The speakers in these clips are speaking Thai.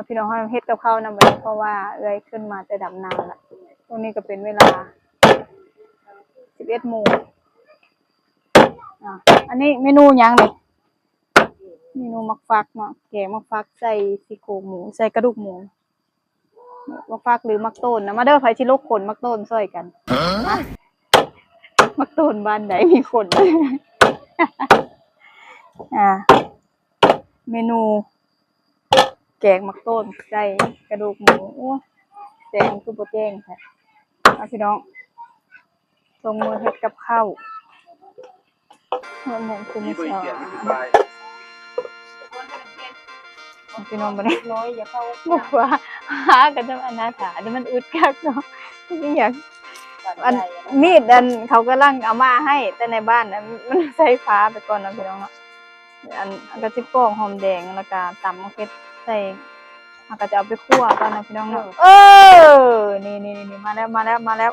พี่น้องเขาเฮ็ดกับข้าวนำไปเพราะว่าเอ้ยขึ้นมาแต่ดำนาละตรงนี้ก็เป็นเวลา11 โมงอันนี้เมนูยังนี่เมนูมักฟักเนาะแกงมักฟักใส่ซี่โครงหมูใส่กระดูกหมูมักฟักหรือมักต้นนะมาเด้อไผสิลกขนมักต้นซอยกันมักต้นบ้านไหนมีขนเมนูแกงมักต้นใส่กระดูกหมูแจงคือบ่แจ้งค่ะพี่น้องลงมือเฮ็ดกับข้าวเหมือนคุณไม่ชอบพี่น้องบ่ได้น้อยอย่าเข้าบอกว่าหากันจะอนาถาเดี๋ยวมันอึดคักเนาะนี่อย่างอันมีดอันเขากำลังเอามาให้แต่ในบ้านนะมันใช้ฟ้าไปก่อนนะพี่น้องเนาะอันก็สิโป้งหอมแดงแล้วก็ตำมะเขือใส่มันก็จะเอาไปคั่วก่อนนะพี่น้องเนาะนี่มาแล้ว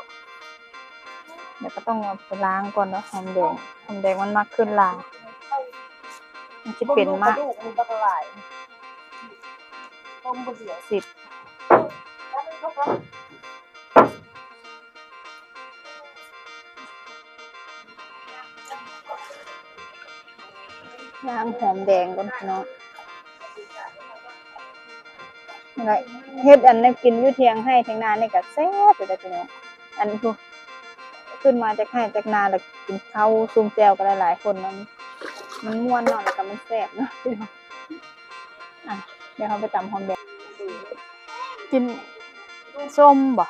เดี๋ยวก็ต้องเอาไปล้างก่อนเนาะหอมแดงมันมากขึ้นลามันจะเป็นมาก10ล้างหอมแดงก่อนพี่น้องเฮ็ดอันนั้นกินอยู่เที่ยงให้เที่ยงนานี่ก็แซ่บอยู่เด้อพี่น้องอันผู้ขึ้นมาจากให้จากนาแล้วกินข้าวซุ่มแจ่วกันหลายๆคนมันม่วนเนาะแล้วก็มันแซ่บเนาะพี่น้องเดี๋ยวเขาไปตำหอมแดงกินส้มบ่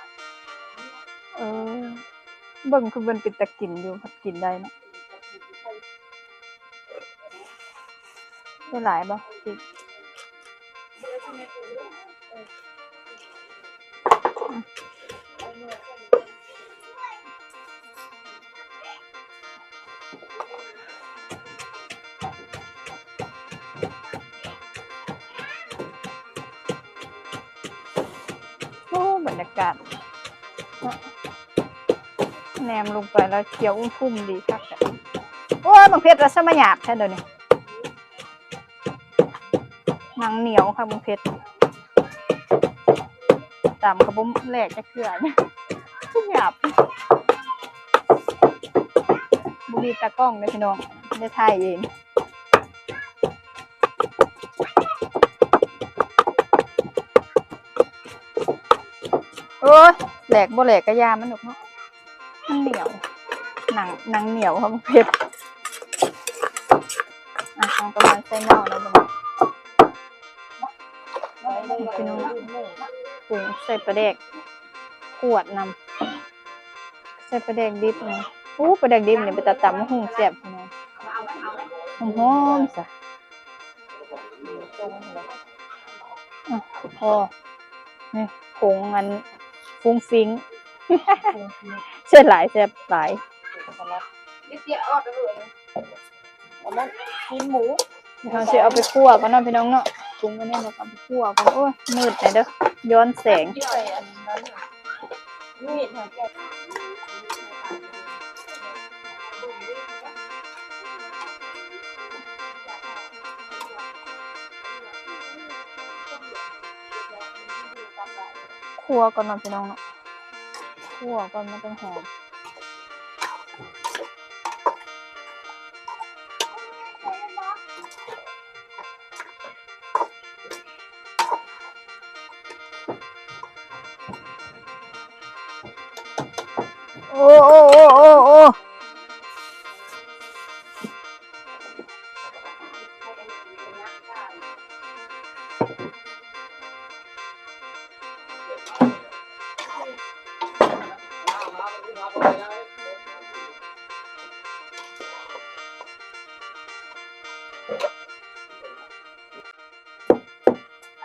เบิ่งคือมันเป็นตะกินอยู่พัดกินได้เนาะได้หลายบ่กินบรรยากาศแนมลงไปแล้วเขียวพุ่มดีครับโอ้ยบางเพชรรัศมีหยาบแท้เดี๋ยวนี้หนังเหนียวค่ะบางเพชรตามกระบุ้มแหลกจะเกลือเนี่ยหยาบบุรีตากล้องเลยพี่น้องได้ถ่ายเองโอ้ยแหลกบ่แหลกกระยามันหนุกเนาะมันเหนียวหนังเหนียวครับเพชรทางประมาณไส้หม้อนะพี่น้องปรุงใส่ปลาแดกขวดนำใส่ปลาแดกดิบนะปลาแดกดิบเนี่ยไปตัดตำหุ่งแซ่บพี่น้องหอมๆซะพอนี่ผงมันฟุ้งฟิ้งเชื่อหลายแซ่บหลายกินหมูเราจะเอาไปคั่วก่อนนะพี่น้องเนาะปรุงกันนี่เราเอาไปคั่วก่อนโอ้ยมืดหน่อยเด้อย้อนแสงคั่วก่อนนะพี่น้องเนาะคั่วก่อนมันจะหอมโอ้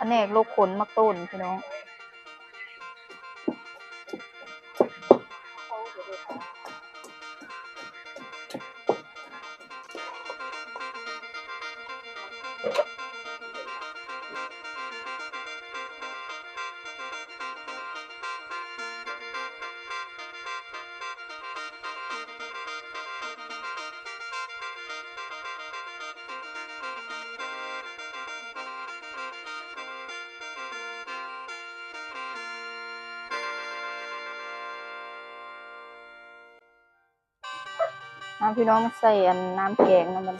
แผนกลูกขนมักต้นพี่น้อง น้ำพี่น้องใส่อันน้ำแกงน้ำมัน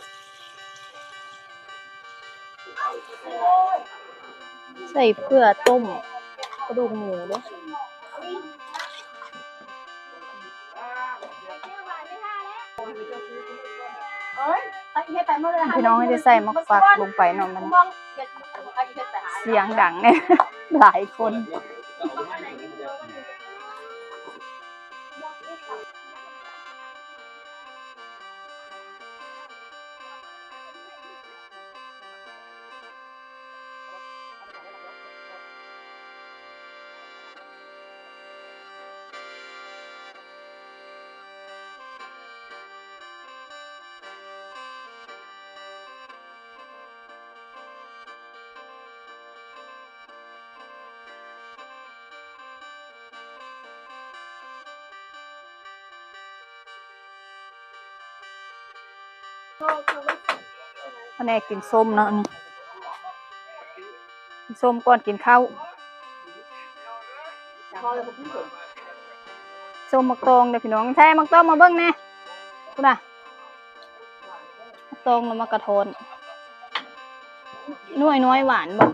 ใส่เพื่อต้มกระดูกหมูด้วยพี่น้องให้ได้ใส่มักฟักลงไปเนาะมันเสียงดังเนี่ย หลายคนแผนกกินส้มเนาะนี่กินส้มก่อนกินข้าวส้มมักตองเดี๋ยวพี่น้องใช่มักตองมาเบิ้งแน่คุณน่ะมักตองแล้วมากระทนน้อยหวานบ่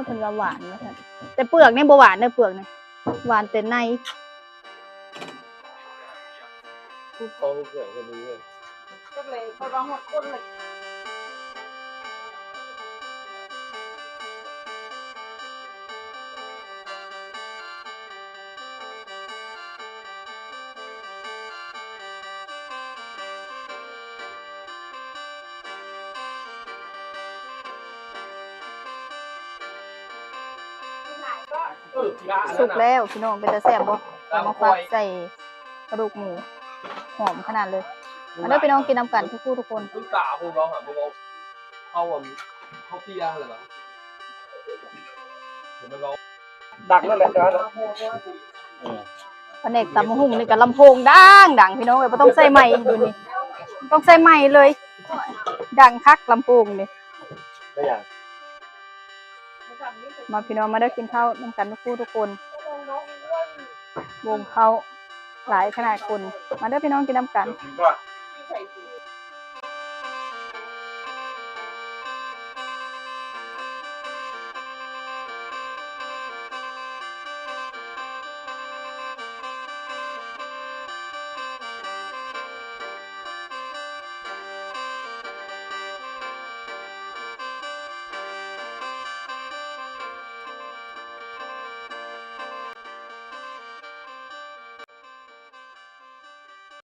เพิ่นว่าหวานนะแต่เปลือกนี่บ่หวานเด้อเปลือกนี่หวานแต่ในทุกคนเกิดกันเลยก็เลยเขาร้องหมดคนเลยสุกแล้วพี่น้องเป็นตาแซ่บบ่มาฟักใส่กระดูกหมูหอมขนาดเลยมาเด้อพี่น้องกินน้ำกันทุกผู้ทุกคนมึงตาพูดร้องหามึงเอาเข้าเตี้ยอะไรบ้างเดี๋ยวมันร้องดังนั่นแหละจ้าแผนกตำหุ่งนี่กับลำโพงดังพี่น้องเลยไม่ต้องใส่ไมค์อยู่นี่ต้องใส่ไมค์เลยดังคักลำโพงนี่ไม่อย่างมาพี่น้องมาได้กินข้าวน้ำกันทุกคนวงข้าวหลายขนาดคนมาได้พี่น้องกินน้ำกัน